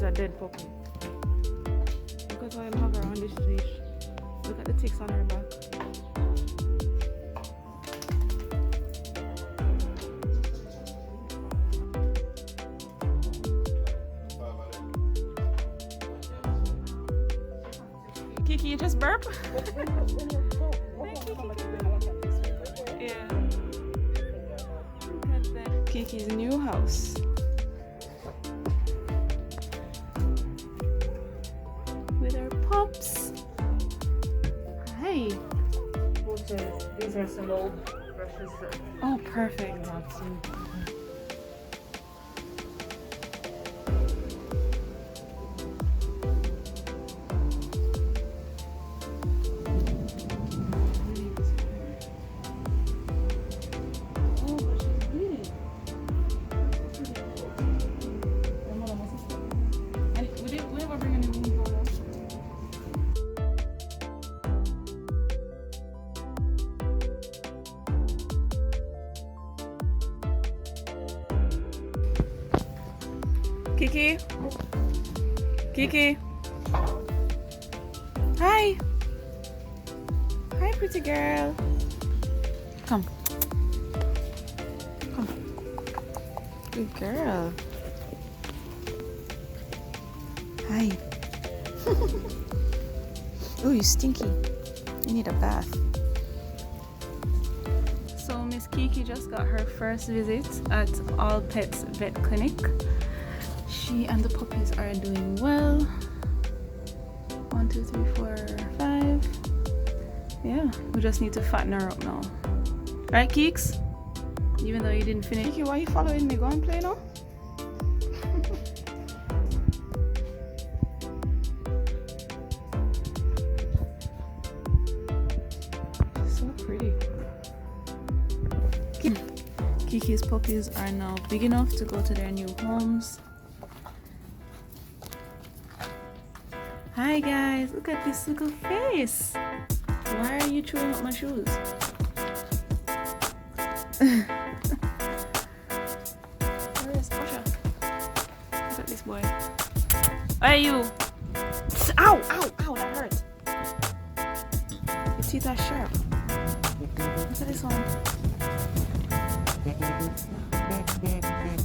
is a dead puppy. Look at how I have her on this leash. Look at the ticks on her back. Kiki, you just burp? Yeah. Look at that. Kiki's new house. With our pups. Hi. These are some old brushes that Oh, perfect. we have seen. Kiki? Kiki? Hi! Hi, pretty girl. Come. Come. Good girl. Hi. Oh, you stinky. You need a bath. So Miss Kiki just got her first visit at All Pets Vet Clinic. She and the puppies are doing well. 1, 2, 3, 4, 5. Yeah, we just need to fatten her up now. Right, Keeks? Even though you didn't finish. Kiki, why are you following me? Go and play now. So pretty. Kiki's puppies are now big enough to go to their new homes. Hi guys, look at this little face. Why are you chewing up my shoes? Where is Osha? Look at this boy. Where are you? Ow, ow, ow, that hurt. Your teeth are sharp. Look at this one.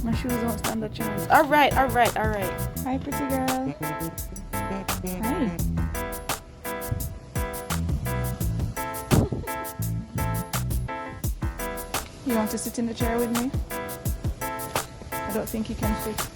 My shoes don't stand a chance. Alright. Hi, pretty girl. Hi. You want to sit in the chair with me? I don't think you can fit.